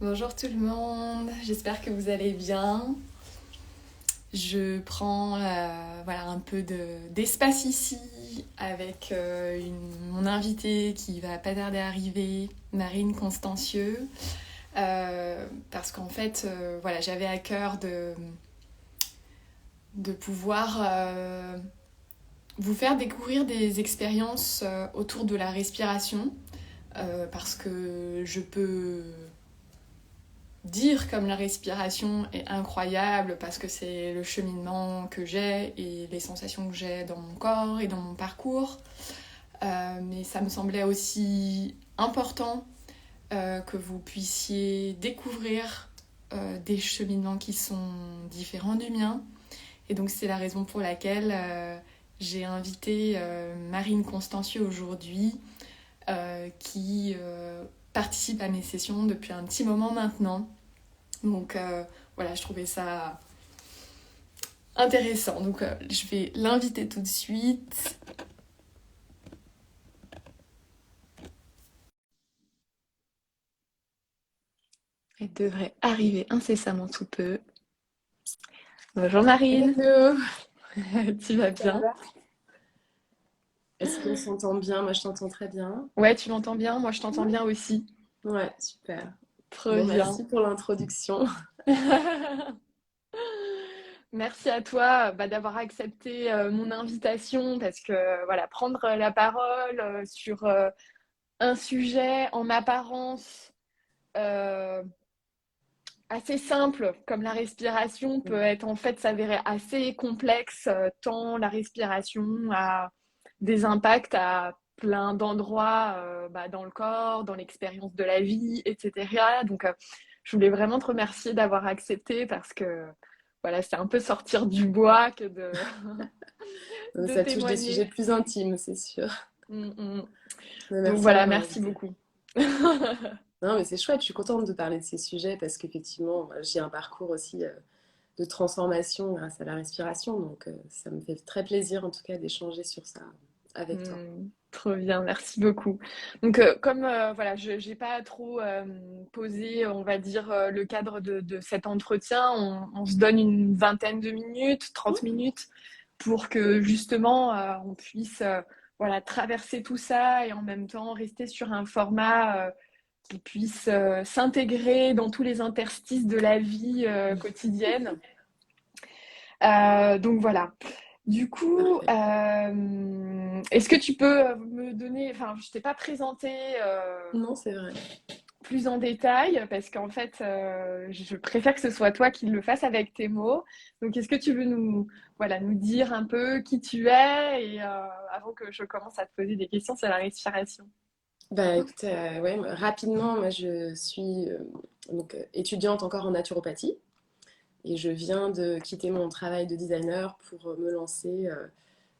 Bonjour tout le monde, j'espère que vous allez bien. Je prends voilà, un peu d'espace ici avec mon invitée qui va pas tarder à arriver, Marine Constancieux, parce qu'en fait voilà, j'avais à cœur de pouvoir vous faire découvrir des expériences autour de la respiration, parce que je peux dire comme la respiration est incroyable parce que c'est le cheminement que j'ai et les sensations que j'ai dans mon corps et dans mon parcours. Mais ça me semblait aussi important que vous puissiez découvrir des cheminements qui sont différents du mien. Et donc c'est la raison pour laquelle j'ai invité Marine Constancieux aujourd'hui, qui participe à mes sessions depuis un petit moment maintenant. Donc voilà, je trouvais ça intéressant. Donc je vais l'inviter tout de suite. Elle devrait arriver incessamment sous peu. Bonjour Marine, Hello, tu vas ça bien? va? Est-ce qu'on s'entend bien? Moi, je t'entends très bien. Ouais, tu m'entends bien? Moi je t'entends bien aussi. Ouais, super. Trop Bon, bien. merci pour l'introduction. Merci à toi d'avoir accepté mon invitation parce que voilà, prendre la parole sur un sujet en apparence euh, assez simple, comme la respiration, peut être en fait s'avérer assez complexe, tant la respiration a des impacts à plein d'endroits dans le corps, dans l'expérience de la vie, etc. Donc, je voulais vraiment te remercier d'avoir accepté parce que voilà, c'est un peu sortir du bois que de Ça touche des sujets témoigner. plus intimes, c'est sûr. Mm, mm. Mais Donc merci de voilà, m'avoir merci invité. beaucoup. Non, mais c'est chouette, je suis contente de parler de ces sujets parce qu'effectivement, j'ai un parcours aussi de transformation grâce à la respiration. Donc, ça me fait très plaisir, en tout cas, d'échanger sur ça avec toi. Trop bien, merci beaucoup. Donc, comme voilà, je n'ai pas trop posé, on va dire, le cadre de cet entretien, on se donne une vingtaine de minutes, 30 minutes, pour que justement on puisse voilà, traverser tout ça et en même temps rester sur un format qui puisse s'intégrer dans tous les interstices de la vie quotidienne. Donc voilà. Du coup, Parfait. est-ce que tu peux me donner, enfin, je t'ai pas présenté Non, c'est vrai. plus en détail parce qu'en fait, je préfère que ce soit toi qui le fasses avec tes mots. Donc, est-ce que tu veux voilà, nous dire un peu qui tu es et avant que je commence à te poser des questions sur la respiration? Bah écoute, ouais, rapidement, moi je suis étudiante encore en naturopathie. Et je viens de quitter mon travail de designer pour me lancer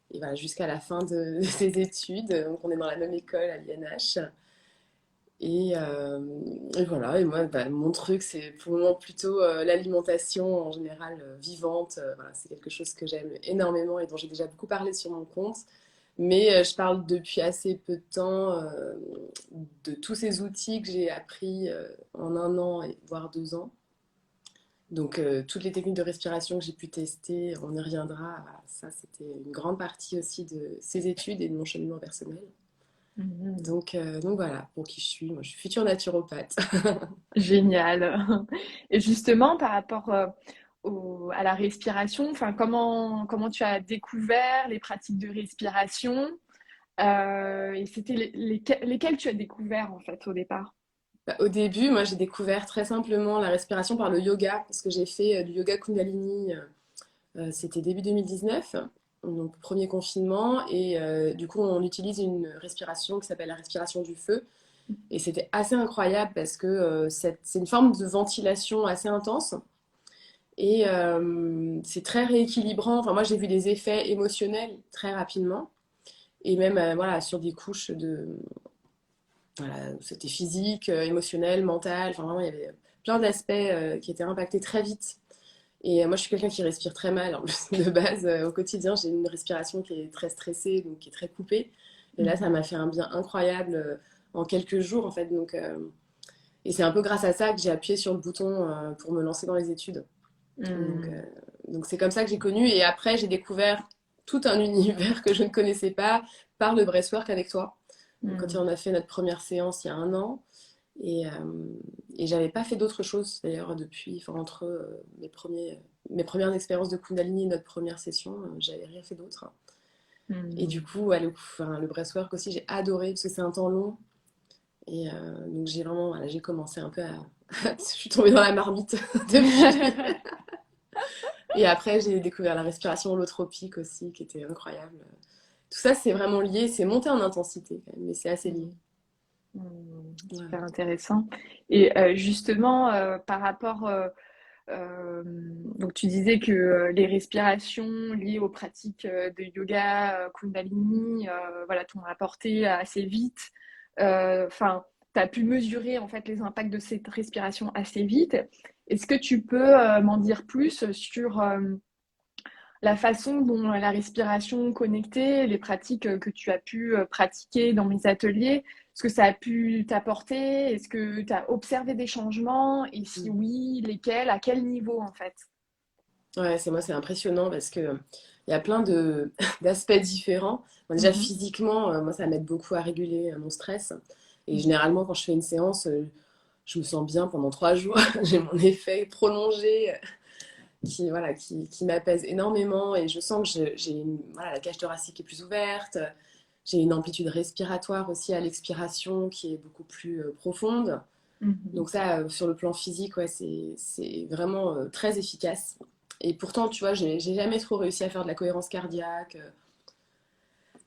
et voilà, jusqu'à la fin de ces études. Donc on est dans la même école à l'INH. Et voilà, et moi, bah, mon truc, c'est pour le moment plutôt l'alimentation en général vivante. Voilà, c'est quelque chose que j'aime énormément et dont j'ai déjà beaucoup parlé sur mon compte. Mais je parle depuis assez peu de temps de tous ces outils que j'ai appris en 1 an, voire 2 ans. Donc, toutes les techniques de respiration que j'ai pu tester, on y reviendra. Voilà, ça, c'était une grande partie aussi de ces études et de mon cheminement personnel. Mhm. Donc voilà, pour qui je suis. Moi, je suis future naturopathe. Génial. Et justement, par rapport à la respiration, enfin, comment tu as découvert les pratiques de respiration? Et c'était lesquels tu as découvert en fait au départ? Bah, au début, moi, j'ai découvert très simplement la respiration par le yoga, parce que j'ai fait du yoga Kundalini. C'était début 2019, donc premier confinement. Et du coup, on utilise une respiration qui s'appelle la respiration du feu. Et c'était assez incroyable parce que c'est une forme de ventilation assez intense. Et c'est très rééquilibrant. Enfin, moi, j'ai vu des effets émotionnels très rapidement. Et même voilà, sur des couches de. Voilà, c'était physique, émotionnel, mental. Enfin, vraiment, il y avait plein d'aspects qui étaient impactés très vite. Et moi, je suis quelqu'un qui respire très mal. En plus, de base, au quotidien, j'ai une respiration qui est très stressée, donc qui est très coupée. Et là, ça Mhm. m'a fait un bien incroyable en quelques jours, en fait. Donc, Et c'est un peu grâce à ça que j'ai appuyé sur le bouton pour me lancer dans les études. Donc, Hmm. euh, donc c'est comme ça que j'ai connu. Et après, j'ai découvert tout un univers que je ne connaissais pas par le breathwork avec toi. Donc, quand Hmm. on a fait notre première séance il y a un an, et, euh, et j'avais pas fait d'autre chose d'ailleurs depuis, enfin, entre mes premières expériences de Kundalini et notre première session, j'avais rien fait d'autre. Et du Hmm. coup, ouais, le breathwork aussi, j'ai adoré parce que c'est un temps long. Et donc j'ai vraiment, voilà, j'ai commencé un peu à... je suis tombée dans la marmite depuis. Et après, j'ai découvert la respiration holotropique aussi, qui était incroyable. Tout ça, c'est vraiment lié, c'est monté en intensité quand même, mais c'est assez lié. Voilà. Super intéressant. Et justement, par rapport, donc tu disais que les respirations liées aux pratiques de yoga, Kundalini, voilà, t'ont apporté assez vite. Enfin, tu as pu mesurer en fait les impacts de cette respiration assez vite. Est-ce que tu peux m'en dire plus sur la façon dont la respiration connectée, les pratiques que tu as pu pratiquer dans mes ateliers, est-ce que ça a pu t'apporter? Est-ce que tu as observé des changements? Et si Mm. oui, lesquels? À quel niveau en fait? Ouais, c'est impressionnant parce que il y a plein de d'aspects différents. Bon, déjà Mhm. physiquement, moi ça m'aide beaucoup à réguler mon stress. Et généralement quand je fais une séance, je me sens bien pendant 3 jours. J'ai mon effet prolongé qui m'apaise énormément et je sens que voilà, la cage thoracique est plus ouverte. J'ai une amplitude respiratoire aussi à l'expiration qui est beaucoup plus profonde. Mhm. Donc ça, sur le plan physique, ouais, c'est vraiment très efficace. Et pourtant, tu vois, j'ai jamais trop réussi à faire de la cohérence cardiaque.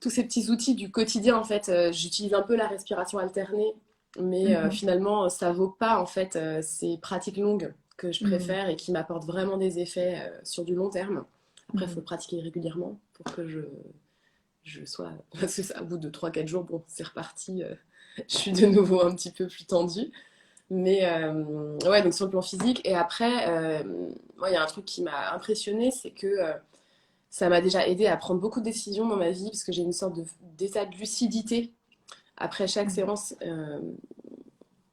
Tous ces petits outils du quotidien, en fait, j'utilise un peu la respiration alternée, mais Mhm. finalement, ça vaut pas, en fait, ces pratiques longues que je Mhm. préfère et qui m'apportent vraiment des effets sur du long terme. Après, il faut Mhm. pratiquer régulièrement pour que je sois... Parce que ça, au bout de 3 4 jours, bon, c'est reparti. Je suis de nouveau un petit peu plus tendue. Mais ouais, donc sur le plan physique. Et après, moi, il y a un truc qui m'a impressionné, c'est que ça m'a déjà aidé à prendre beaucoup de décisions dans ma vie, parce que j'ai une sorte d'état de lucidité après chaque Mhm. séance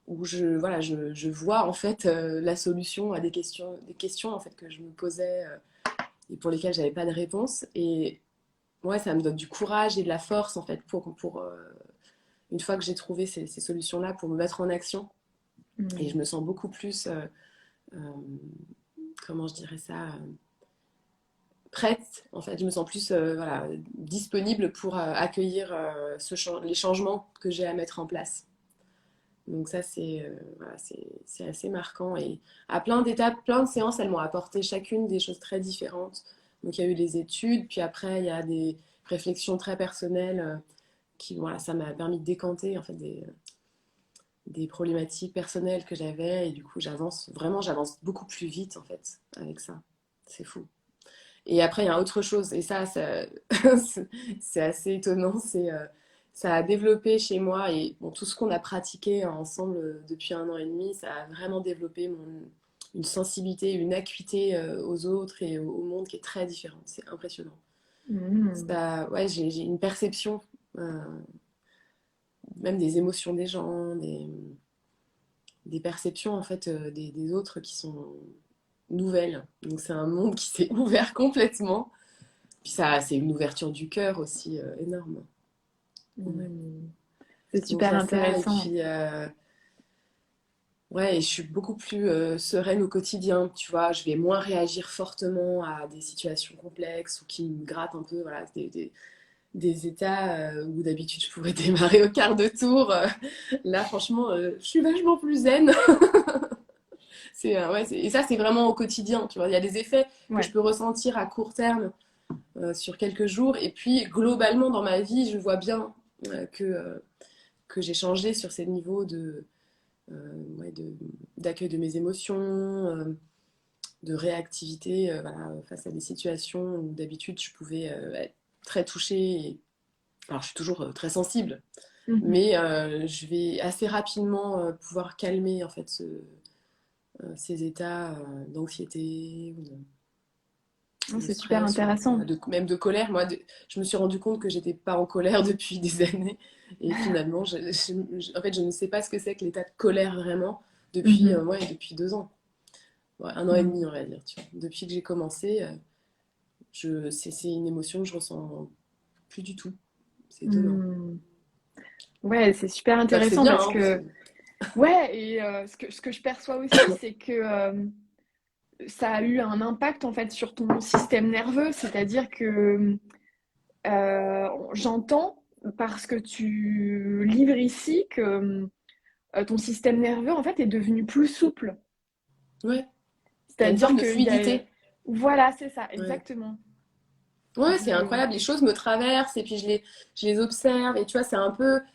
où voilà, je vois en fait la solution à des questions en fait, que je me posais et pour lesquelles j'avais pas de réponse. Et ouais, ça me donne du courage et de la force en fait pour une fois que j'ai trouvé ces solutions-là, pour me mettre en action. Et je Mhm. me sens beaucoup plus, euh, comment je dirais ça, prête, en fait, je me sens plus voilà, disponible pour accueillir les changements que j'ai à mettre en place. Donc ça, voilà, c'est assez marquant. Et à plein d'étapes, plein de séances, elles m'ont apporté chacune des choses très différentes. Donc il y a eu les études, puis après, il y a des réflexions très personnelles qui, voilà, ça m'a permis de décanter en fait, des problématiques personnelles que j'avais. Et du coup, j'avance beaucoup plus vite en fait avec ça. C'est fou. Et après, il y a autre chose, et ça c'est assez étonnant, ça a développé chez moi, et bon, tout ce qu'on a pratiqué ensemble depuis 1 an et demi, ça a vraiment développé une sensibilité, une acuité aux autres et au monde qui est très différente. C'est impressionnant. Mhm. Ouais, j'ai une perception, euh, même des émotions des gens, des perceptions en fait des autres qui sont nouvelles. Donc c'est un monde qui s'est ouvert complètement. Puis ça, c'est une ouverture du cœur aussi énorme. Ouais. Mhm. C'est Donc il super y a ça, et intéressant. puis ouais, et je suis beaucoup plus sereine au quotidien. Tu vois, je vais moins réagir fortement à des situations complexes ou qui me grattent un peu. Voilà, des états où d'habitude je pourrais démarrer au quart de tour. Là, franchement, je suis vachement plus zen. Ouais, et ça, c'est vraiment au quotidien. Tu vois, il y a des effets que je Ouais. peux ressentir à court terme sur quelques jours. Et puis, globalement, dans ma vie, je vois bien que j'ai changé sur ces niveaux ouais, d'accueil de mes émotions, de réactivité voilà, face à des situations où d'habitude je pouvais être très touchée. Alors, je suis toujours très sensible, Mhm. mais je vais assez rapidement pouvoir calmer en fait ces états d'anxiété Oh, de c'est super stress, ou intéressant. même de colère. Moi, je me suis rendu compte que j'étais pas en colère depuis des années. Et finalement, en fait, je ne sais pas ce que c'est que l'état de colère vraiment. Mhm. ouais, depuis 2 ans. Ouais, 1 an et demi, on va dire, tu vois. Depuis que j'ai commencé, c'est une émotion que je ressens plus du tout. C'est étonnant. Mhm. Ouais, c'est super Pas que c'est intéressant bien, parce hein, parce que... que, ouais, et ce que je perçois aussi, c'est que ça a eu un impact en fait sur ton système nerveux, c'est-à-dire que j'entends parce que tu livres ici que ton système nerveux en fait est devenu plus souple. Ouais, t'as une C'est-à-dire forme de qu'il y a... fluidité. Voilà, c'est ça, Ouais. exactement. Ouais, c'est Je... incroyable. Les choses me traversent et puis je les observe. Et tu vois,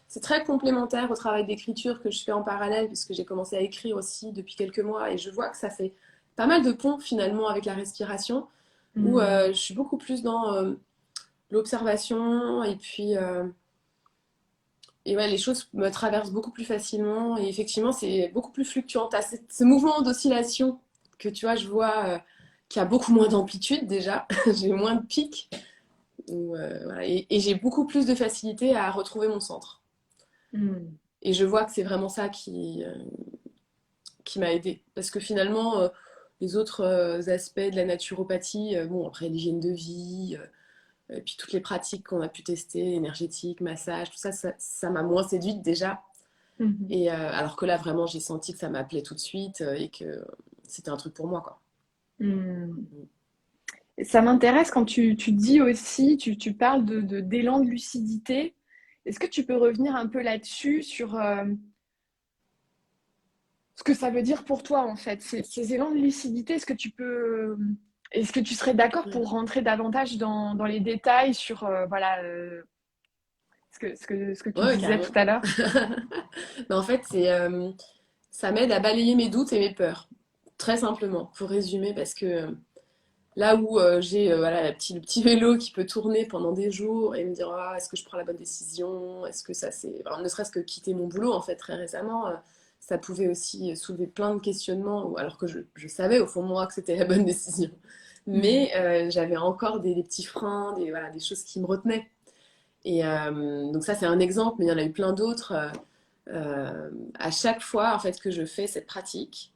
c'est très complémentaire au travail d'écriture que je fais en parallèle, puisque j'ai commencé à écrire aussi depuis quelques mois. Et je vois que ça fait pas mal de ponts finalement avec la respiration, où Hmm. je suis beaucoup plus dans l'observation. Et ouais, les choses me traversent beaucoup plus facilement. Et effectivement, c'est beaucoup plus fluctuant. T'as ce mouvement d'oscillation que tu vois, je vois qui a beaucoup moins d'amplitude déjà. J'ai moins de pics. Voilà. Et j'ai beaucoup plus de facilité à retrouver mon centre. Hmm. Et je vois que c'est vraiment ça qui m'a aidé. Parce que finalement, les autres aspects de la naturopathie, bon, après l'hygiène de vie, et puis toutes les pratiques qu'on a pu tester, énergétique, massage, tout ça, ça m'a moins séduite déjà. Mhm. Et alors que là, vraiment, j'ai senti que ça m'appelait tout de suite et que c'était un truc pour moi, quoi. Hmm. Ça m'intéresse quand tu dis aussi, tu parles d'élan de lucidité. Est-ce que tu peux revenir un peu là-dessus, sur ce que ça veut dire pour toi, en fait, ces élans de lucidité? Est-ce que tu serais d'accord Ouais, pour rentrer davantage dans les détails sur voilà, ce que tu ouais, disais tout carrément. à l'heure? Mais en fait, ça m'aide à balayer mes doutes et mes peurs. Très simplement, pour résumer, parce que là où j'ai voilà, le petit vélo qui peut tourner pendant des jours et me dire ah, est-ce que je prends la bonne décision? Est-ce que ça c'est. Alors, ne serait-ce que quitter mon boulot, en fait, très récemment, ça pouvait aussi soulever plein de questionnements, alors que je savais au fond de moi que c'était la bonne décision. Hmm. Mais j'avais encore des petits freins, voilà, des choses qui me retenaient. Et donc, ça, c'est un exemple, mais il y en a eu plein d'autres. À chaque fois en fait que je fais cette pratique,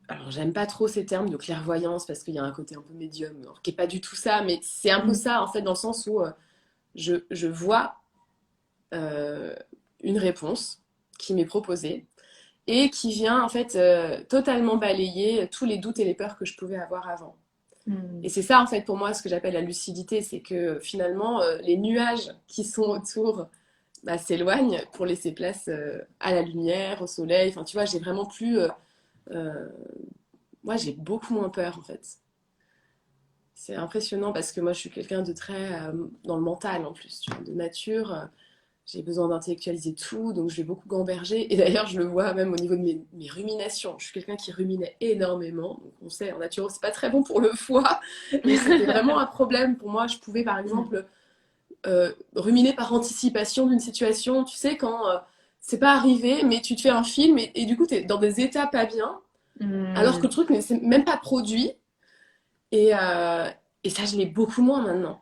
alors j'aime pas trop ces termes de clairvoyance parce qu'il y a un côté un peu médium, alors, qui est pas du tout ça, mais c'est un peu Hmm. ça en fait dans le sens où je vois euh, une réponse qui m'est proposée et qui vient en fait totalement balayer tous les doutes et les peurs que je pouvais avoir avant. Et Hmm. c'est ça en fait pour moi ce que j'appelle la lucidité, c'est que finalement les nuages qui sont autour bah, s'éloignent pour laisser place à la lumière, au soleil. Enfin, tu vois, j'ai vraiment plus. Euh, moi, j'ai beaucoup moins peur en fait. C'est impressionnant parce que moi, je suis quelqu'un de très dans le mental en plus. Tu vois, de nature, j'ai besoin d'intellectualiser tout, donc je vais beaucoup gamberger. Et d'ailleurs, je le vois même au niveau de mes ruminations. Je suis quelqu'un qui ruminait énormément. Donc, on sait, en nature, c'est pas très bon pour le foie, mais c'était vraiment un problème pour moi. Je pouvais, par Hmm. exemple, ruminer par anticipation d'une situation. Tu sais, quand c'est pas arrivé, mais tu te fais un film et du coup, tu es dans des états pas bien, alors que Hmm. le truc n'est même pas produit. Et, euh, et ça, je l'ai beaucoup moins maintenant.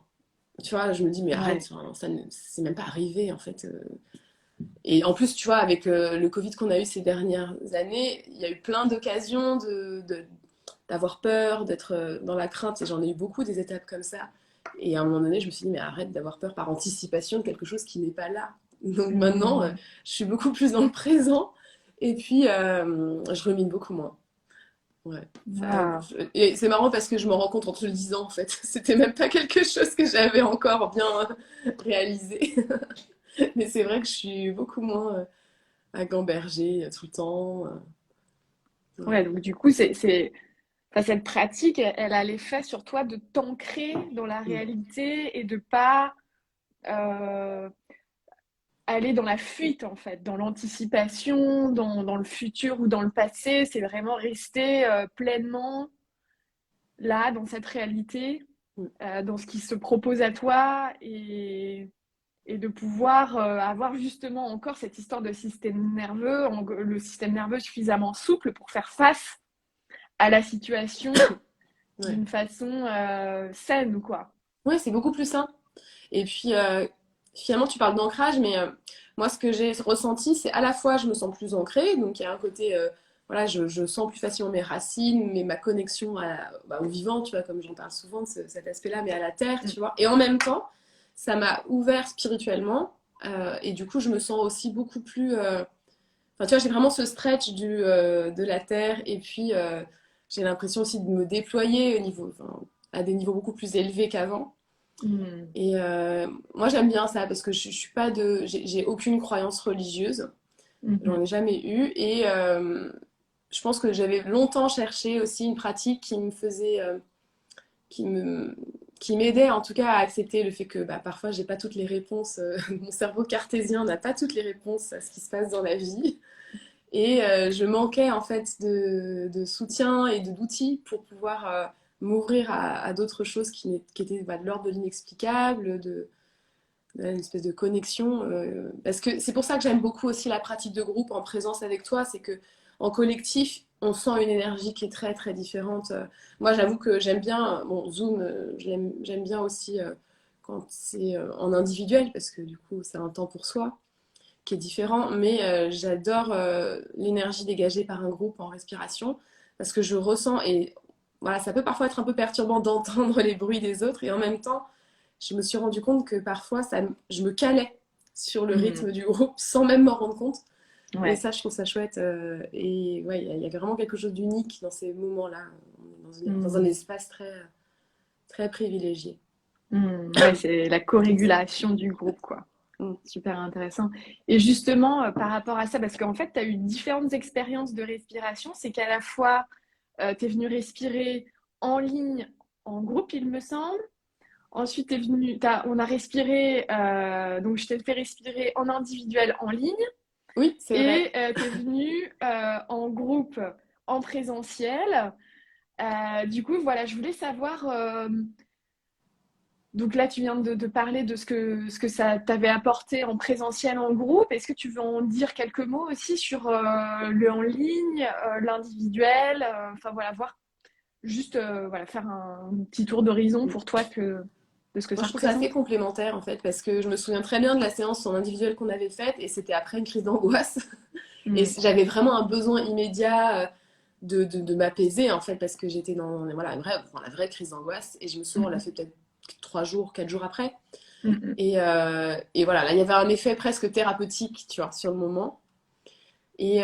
Tu vois, je me dis, mais arrête, Ouais. enfin, c'est même pas arrivé en fait. Et en plus, tu vois, avec le Covid qu'on a eu ces dernières années, il y a eu plein d'occasions d'avoir peur, d'être dans la crainte. Et j'en ai eu beaucoup des étapes comme ça. Et à un moment donné, je me suis dit, mais arrête d'avoir peur par anticipation de quelque chose qui n'est pas là. Donc maintenant, Hmm. je suis beaucoup plus dans le présent. Et puis, je rumine beaucoup moins. Ouais. Ah. Et c'est marrant parce que je me rends compte en te le disant, en fait. C'était même pas quelque chose que j'avais encore bien réalisé. Mais c'est vrai que je suis beaucoup moins à gamberger tout le temps. Ouais. Ouais, donc du coup, enfin, cette pratique, elle a l'effet sur toi de t'ancrer dans la Mm. réalité et de pas euh, aller dans la fuite, en fait, dans l'anticipation, dans le futur ou dans le passé. C'est vraiment rester pleinement là, dans cette réalité, Mm. dans ce qui se propose à toi et de pouvoir avoir justement encore cette histoire de système nerveux, le système nerveux suffisamment souple pour faire face à la situation Ouais. d'une façon saine, quoi. Ouais, c'est beaucoup plus sain. Et puis, finalement, tu parles d'ancrage, mais moi, ce que j'ai ressenti, c'est à la fois, je me sens plus ancrée, donc il y a un côté, voilà, je sens plus facilement mes racines, mais ma connexion au vivant, tu vois, comme j'en parle souvent de cet aspect-là, mais à la terre, tu vois. Et en même temps, ça m'a ouvert spirituellement, et du coup, je me sens aussi beaucoup plus. Enfin, tu vois, j'ai vraiment ce stretch de la terre, et puis j'ai l'impression aussi de me déployer à des niveaux beaucoup plus élevés qu'avant. Mm. Et moi, j'aime bien ça parce que je suis pas j'ai aucune croyance religieuse. J'en Mhm. ai jamais eu. Et je pense que j'avais longtemps cherché aussi une pratique qui me faisait, qui me, qui m'aidait en tout cas à accepter le fait que bah, parfois j'ai pas toutes les réponses. Mon cerveau cartésien n'a pas toutes les réponses à ce qui se passe dans la vie. Et je manquais en fait de soutien et d'outils pour pouvoir m'ouvrir à d'autres choses qui étaient bah, de l'ordre de l'inexplicable, une espèce de connexion. Parce que c'est pour ça que j'aime beaucoup aussi la pratique de groupe en présence avec toi, c'est que en collectif, on sent une énergie qui est très très différente. Moi, j'avoue que j'aime bien, bon, Zoom, j'aime bien aussi quand c'est en individuel, parce que du coup, c'est un temps pour soi qui est différent, mais j'adore l'énergie dégagée par un groupe en respiration, parce que je ressens, et voilà, ça peut parfois être un peu perturbant d'entendre les bruits des autres, et en même temps, je me suis rendu compte que parfois, je me calais sur le rythme Mm. du groupe sans même m'en rendre compte. Et Ouais. ça, je trouve ça chouette. Et ouais, il y a vraiment quelque chose d'unique dans ces moments-là. On est dans un Mm. espace très, très privilégié. Ouais, c'est la co-régulation du groupe, quoi. Super intéressant. Et justement, par rapport à ça, parce qu'en fait, tu as eu différentes expériences de respiration, c'est qu'à la fois, tu es venu respirer en ligne, en groupe, il me semble. Ensuite, on a respiré, donc je t'ai fait respirer en individuel, en ligne. Oui, c'est vrai. Et tu es venu en groupe, en présentiel. Du coup, voilà, je voulais savoir. Donc là, tu viens de parler de ce que ça t'avait apporté en présentiel, en groupe. Est-ce que tu veux en dire quelques mots aussi sur le en ligne, l'individuel, enfin voilà, voir juste voilà, faire un petit tour d'horizon pour toi de ce que Moi, ça je trouve ça assez représente. complémentaire en fait, parce que je me souviens très bien de la séance en individuel qu'on avait faite, et c'était après une crise d'angoisse. Et Mm. j'avais vraiment un besoin immédiat de m'apaiser en fait, parce que j'étais dans voilà, la vraie crise d'angoisse. Et je me souviens, on l'a Mhm. fait peut-être 3 jours, 4 jours après. Mhm. Et voilà, là, il y avait un effet presque thérapeutique, tu vois, sur le moment. Et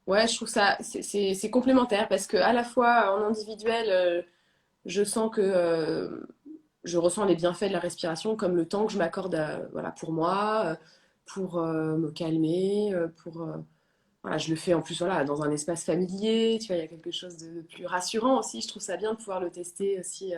ouais, je trouve ça, c'est complémentaire, parce que à la fois en individuel, je sens que je ressens les bienfaits de la respiration, comme le temps que je m'accorde voilà, pour moi, pour me calmer, voilà, je le fais en plus voilà, dans un espace familier, tu vois, il y a quelque chose de plus rassurant aussi. Je trouve ça bien de pouvoir le tester aussi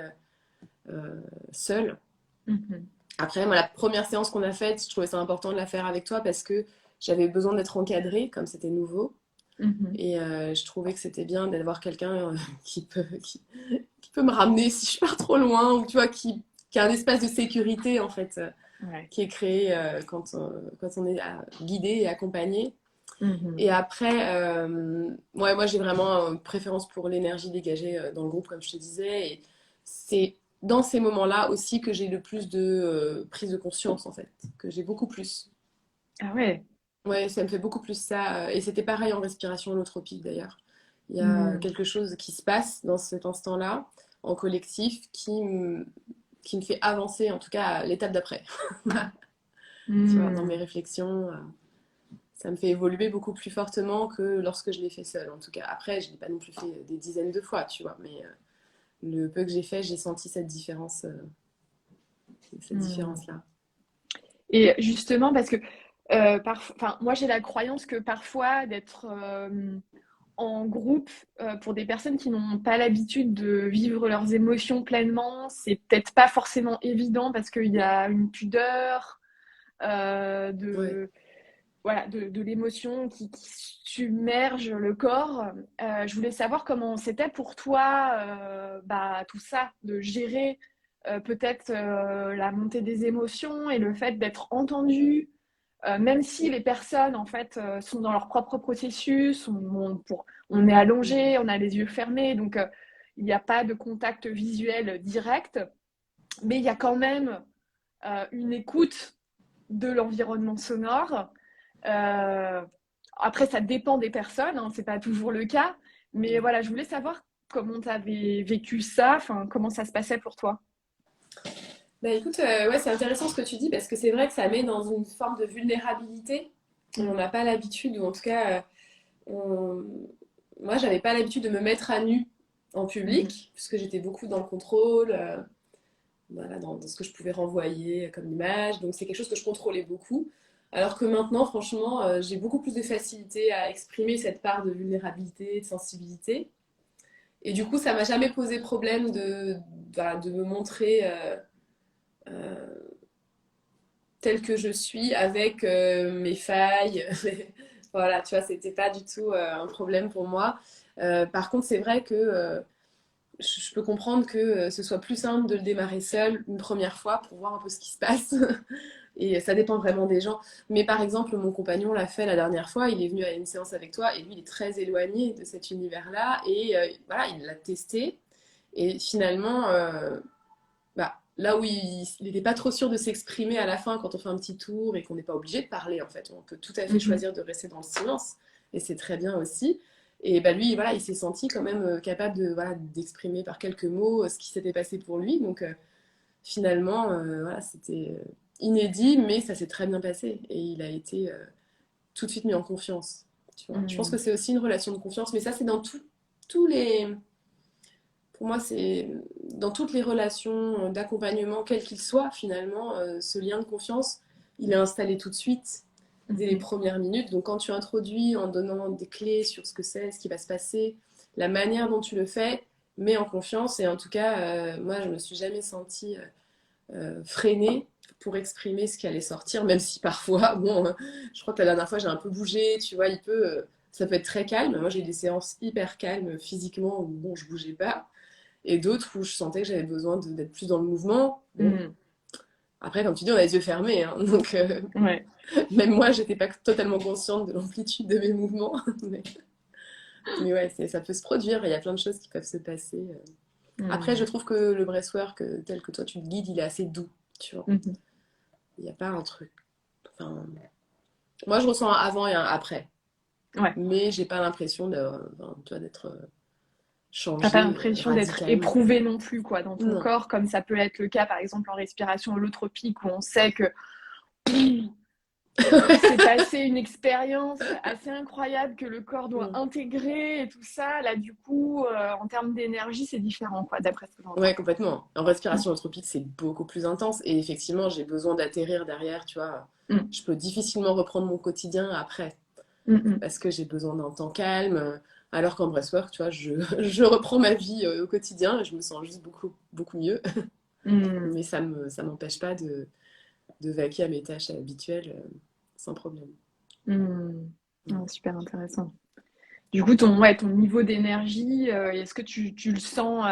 seul. Mhm. Après, moi, la première séance qu'on a faite, je trouvais ça important de la faire avec toi parce que j'avais besoin d'être encadrée, comme c'était nouveau. Mhm. Et je trouvais que c'était bien d'avoir quelqu'un qui peut me ramener si je pars trop loin, ou tu vois, qui a un espace de sécurité, en fait, Ouais. qui est créé quand on est guidé et accompagné. Mhm. Et après, ouais, moi j'ai vraiment une préférence pour l'énergie dégagée dans le groupe, comme je te disais. Et c'est dans ces moments-là aussi que j'ai le plus de prise de conscience, en fait, que j'ai beaucoup plus. Ah ouais. Ouais, ça me fait beaucoup plus ça. Et c'était pareil en respiration holotropique d'ailleurs. Il y a Mm. quelque chose qui se passe dans cet instant-là, en collectif, qui me fait avancer, en tout cas, à l'étape d'après. Tu vois, dans mes Mm. réflexions, ça me fait évoluer beaucoup plus fortement que lorsque je l'ai fait seule, en tout cas. Après, je ne l'ai pas non plus fait des dizaines de fois, tu vois, mais le peu que j'ai fait, j'ai senti cette Mm. différence-là. Et justement, parce que enfin, moi j'ai la croyance que parfois d'être en groupe pour des personnes qui n'ont pas l'habitude de vivre leurs émotions pleinement, c'est peut-être pas forcément évident parce qu'il y a une pudeur Ouais. de, voilà, de l'émotion qui submerge le corps. Je voulais savoir comment c'était pour toi bah, tout ça, de gérer peut-être la montée des émotions et le fait d'être entendu, même si les personnes en fait sont dans leur propre processus, on est Mhm. allongé, on a les yeux fermés, donc il n'y a pas de contact visuel direct, mais il y a quand même une écoute de l'environnement sonore. Après, ça dépend des personnes, hein, c'est pas toujours le cas. Mais voilà, je voulais savoir comment tu avais vécu ça, enfin, comment ça se passait pour toi. Bah écoute, ouais, c'est intéressant ce que tu dis parce que c'est vrai que ça met dans une forme de vulnérabilité. On n'a pas l'habitude, ou en tout cas, on- moi, j'avais pas l'habitude de me mettre à nu en Mhm. public, puisque j'étais beaucoup dans le contrôle, voilà, dans ce que je pouvais renvoyer comme image. Donc c'est quelque chose que je contrôlais beaucoup. Alors que maintenant, franchement, j'ai beaucoup plus de facilité à exprimer cette part de vulnérabilité, de sensibilité. Et du coup, ça m'a jamais posé problème voilà, de me montrer euh, telle que je suis avec mes failles. Voilà, tu vois, c'était pas du tout un problème pour moi. Par contre, c'est vrai que je peux comprendre que ce soit plus simple de le démarrer seul une première fois pour voir un peu ce qui se passe. Et ça dépend vraiment des gens. Mais par exemple, mon compagnon l'a fait la dernière fois. Il est venu à une séance avec toi et lui, il est très éloigné de cet univers-là. Et voilà, il l'a testé. Et finalement, bah, là où il n'était pas trop sûr de s'exprimer à la fin quand on fait un petit tour et qu'on n'est pas obligé de parler, en fait. On peut tout à fait Mhm. choisir de rester dans le silence. Et c'est très bien aussi. Et bah, lui, voilà, il s'est senti quand même capable voilà, d'exprimer par quelques mots ce qui s'était passé pour lui. Donc finalement, voilà, c'était inédit, mais ça s'est très bien passé. Et il a été tout de suite mis en confiance. Tu vois. Je pense que Mhm. c'est aussi une relation de confiance, mais ça, c'est dans tous les. Pour moi, c'est dans toutes les relations d'accompagnement, quel qu'il soit, finalement, ce lien de confiance, il est installé tout de suite, dès les Mhm. premières minutes. Donc, quand tu introduis en donnant des clés sur ce que c'est, ce qui va se passer, la manière dont tu le fais, met en confiance. Et en tout cas, moi, je me suis jamais sentie freinée pour exprimer ce qui allait sortir, même si parfois, bon, je crois que la dernière fois, j'ai un peu bougé, tu vois, ça peut être très calme. Moi, j'ai eu des séances hyper calmes physiquement où, bon, je bougeais pas et d'autres où je sentais que j'avais besoin d'être plus dans le mouvement. Bon, Mhm. après, comme tu dis, on a les yeux fermés, hein, donc Ouais. même moi, j'étais pas totalement consciente de l'amplitude de mes mouvements. mais, mais ouais, ça peut se produire, il y a plein de choses qui peuvent se passer. Après, je Mhm. trouve que le breathwork, tel que toi tu le guides, il est assez doux, tu vois. Mhm. Il n'y a pas un truc. Enfin, moi, je ressens un avant et un après, Ouais. mais j'ai pas l'impression d'être T'as pas changée l'impression d'être radicalement. éprouvé non plus, quoi, dans ton Non. corps, comme ça peut être le cas, par exemple, en respiration holotropique, où on sait que il s'est passé une expérience assez incroyable que le corps doit Mm. intégrer et tout ça. Là, du coup, en termes d'énergie, c'est différent, quoi, d'après ce que Ouais, j'entends. complètement. En respiration holotropique, c'est beaucoup plus intense. Et effectivement, j'ai besoin d'atterrir derrière, tu vois. Mm. Je peux difficilement reprendre mon quotidien après, Mm. parce que j'ai besoin d'un temps calme. Alors qu'en breathwork, tu vois, je reprends ma vie au quotidien et je me sens juste beaucoup, beaucoup mieux. Mm. Mais ça m'empêche pas de vaquer à mes tâches habituelles sans problème. Mm. Ah, Mm. super intéressant. Du coup, ton niveau d'énergie, est-ce que tu le sens,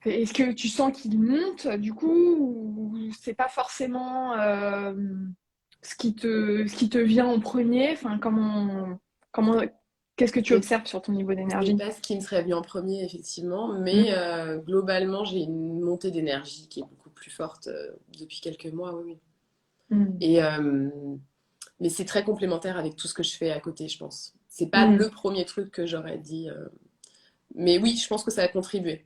est-ce que tu sens qu'il monte, du coup, ou c'est pas forcément ce qui te vient en premier? Enfin, comment, qu'est-ce que tu C'est observes sur ton niveau c'est d'énergie? pas ce qui me serait venu en premier, effectivement, mais Mm. globalement, j'ai une montée d'énergie qui est beaucoup plus forte depuis quelques mois, oui, oui. Mm. Et, mais c'est très complémentaire avec tout ce que je fais à côté, je pense. C'est pas Mm. le premier truc que j'aurais dit, mais oui, je pense que ça a contribué.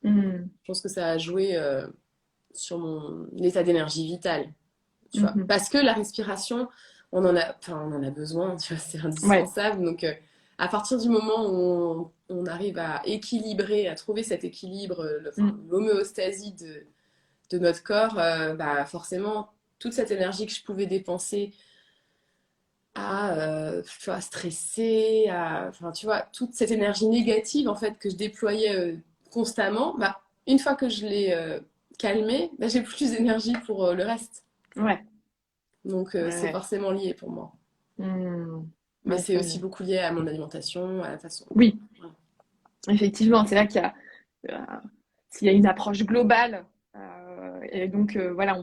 Mm. Je pense que ça a joué sur mon état d'énergie vitale, tu vois. Mhm. Parce que la respiration, enfin, on en a besoin, tu vois, c'est Ouais. indispensable. Donc, à partir du moment où on arrive à équilibrer, à trouver cet équilibre, enfin, Mm. l'homéostasie de notre corps, bah, forcément, toute cette énergie que je pouvais dépenser à tu vois, stresser, enfin, tu vois, toute cette énergie négative en fait que je déployais constamment, bah, une fois que je l'ai calmée, bah, j'ai plus d'énergie pour le reste. Ouais. Donc Ouais, c'est ouais. forcément lié pour moi. Mm. Mais Ouais, c'est aussi beaucoup lié à mon alimentation, à la façon. oui, Voilà. effectivement, c'est là qu'il y a, s'il y a une approche globale, et donc voilà,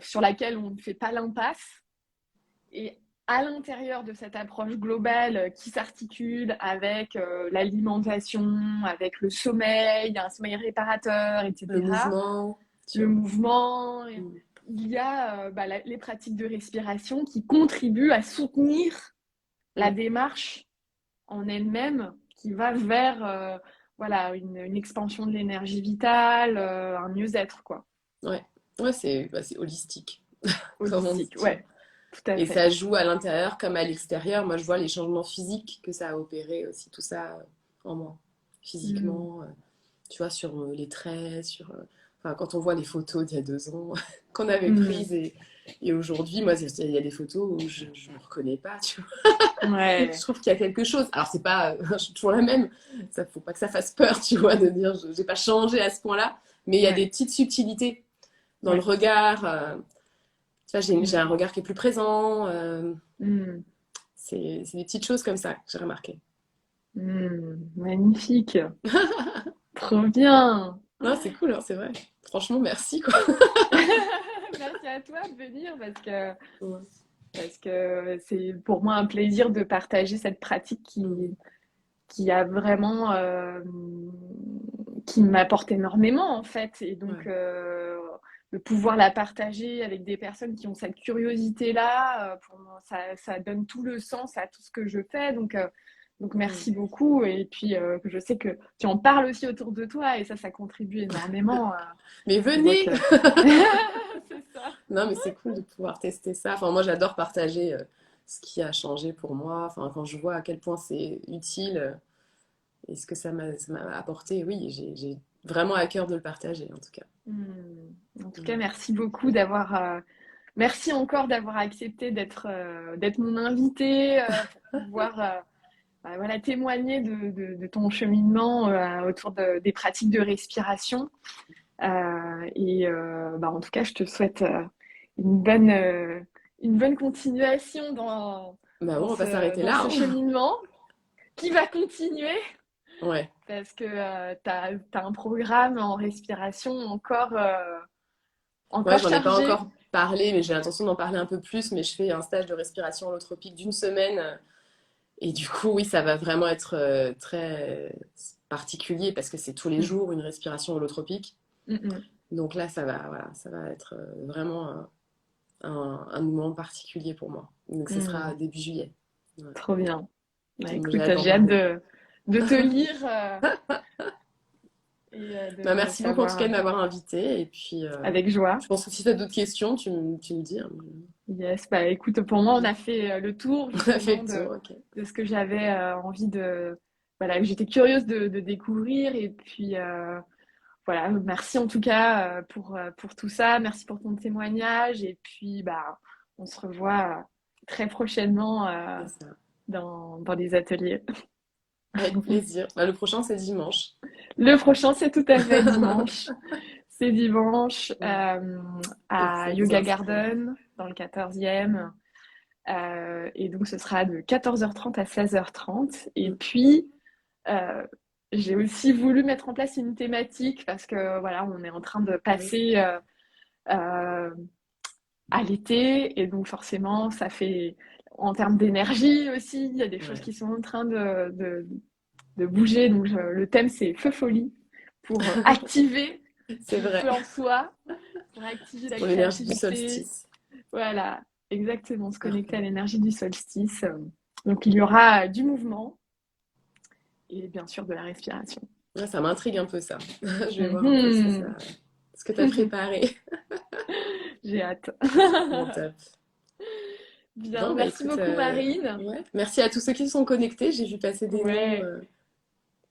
sur laquelle on ne fait pas l'impasse. Et à l'intérieur de cette approche globale qui s'articule avec l'alimentation, avec le sommeil, un sommeil réparateur, Le etc., mouvement. le mouvement. Mm. Il y a les pratiques de respiration qui contribuent à soutenir la démarche en elle-même qui va vers une expansion de l'énergie vitale, un mieux-être, quoi. Ouais, c'est holistique, comme on dit. Holistique, ouais, tout à Et fait. ça joue à l'intérieur comme à l'extérieur. Moi, je vois les changements physiques que ça a opéré aussi, tout ça en moi, Mm. physiquement. Tu vois, sur les traits, enfin, quand on voit les photos d'il y a 2 ans qu'on avait Mm. prises et aujourd'hui, moi, il y a des photos où je ne me reconnais pas, tu vois. Je Ouais, trouve qu'il y a quelque chose. Alors, c'est pas, je suis toujours la même. Ça, faut pas que ça fasse peur, tu vois, de dire, je n'ai pas changé à ce point-là. Mais il y a des ouais, petites subtilités dans le ouais. regard. Tu vois, j'ai un Mm. regard qui est plus présent. Mm. C'est des petites choses comme ça que j'ai remarqué. Magnifique, trop bien. Non, c'est cool, hein, c'est vrai. Franchement, merci, quoi. Merci à toi de venir Ouais. parce que c'est pour moi un plaisir de partager cette pratique Mm. qui a vraiment qui m'apporte énormément en fait et donc Ouais. de pouvoir la partager avec des personnes qui ont cette curiosité là pour moi, ça donne tout le sens à tout ce que je fais donc Mm. merci beaucoup et puis je sais que tu en parles aussi autour de toi et ça contribue énormément Mais je vois venez! que c'est ça. Non, mais c'est cool de pouvoir tester ça. Enfin, moi, j'adore partager ce qui a changé pour moi. Enfin, quand je vois à quel point c'est utile et ce que ça m'a apporté, oui, j'ai vraiment à cœur de le partager, en tout cas. En tout cas, Mm. merci beaucoup merci encore d'avoir accepté d'être mon invité pour pouvoir témoigner de ton cheminement autour des pratiques de respiration. En tout cas, je te souhaite une bonne, euh, une bonne continuation Bah bon, on va pas s'arrêter dans là, ce hein. cheminement qui va continuer Ouais. parce que tu as un programme en respiration Ouais, encore j'en ai pas chargé. encore parlé, mais j'ai l'intention d'en parler un peu plus. Mais je fais un stage de respiration holotropique d'une semaine. Et du coup, oui, ça va vraiment être très particulier parce que c'est tous les Mm, jours une respiration holotropique. mm, mm, Donc là, voilà, ça va être vraiment un moment particulier pour moi. Donc ce sera mm. début juillet. Ouais. Trop bien. Bah, Donc j'ai écoute, hâte d'en j'ai hâte parler. de te lire et Bah, de merci beaucoup en tout cas savoir de m'avoir invité. Et puis, avec joie. je pense que si tu as d'autres questions, tu me dis, hein. Yes, bah écoute, pour moi, on a fait le tour On a fait justement le tour, ok. de ce que j'avais envie voilà, que j'étais curieuse de découvrir. Et puis, voilà, merci en tout cas pour tout ça. Merci pour ton témoignage. Et puis, bah, on se revoit très prochainement C'est ça. dans les ateliers. Avec plaisir. Bah, le prochain, c'est dimanche. Le prochain, c'est tout à fait dimanche. C'est dimanche Ouais. Il à faut vous Yoga inscrire. Garden, dans le 14e. Et donc, ce sera de 14h30 à 16h30. Et Mm. puis, euh, j'ai aussi voulu mettre en place une thématique parce que voilà, on est en train de Oui, passer euh, à l'été. Et donc, forcément, ça fait, en termes d'énergie aussi, il y a des choses ouais. qui sont en train de bouger. Donc, le thème, c'est feu folie pour activer C'est le vrai. feu en soi, pour activer la Pour l'énergie du créativité. solstice. Voilà, exactement, se connecter à Parfait. l'énergie du solstice. Donc, il y aura du mouvement et bien sûr de la respiration. Ouais, ça m'intrigue un peu ça. Je vais voir un peu Mhm. ce que tu as préparé. J'ai hâte. Bon, top. Bien, Bon, bah merci écoute, beaucoup Marine. ouais. Merci à tous ceux qui se sont connectés. J'ai vu passer des noms Ouais,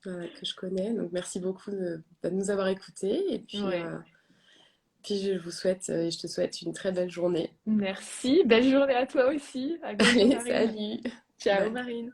voilà, que je connais. Donc merci beaucoup de nous avoir écoutés. Et ouais. puis je vous souhaite et je te souhaite une très belle journée. Merci. Belle journée à toi aussi. À bientôt Allez, Marine. salut! Ciao Bye. Marine.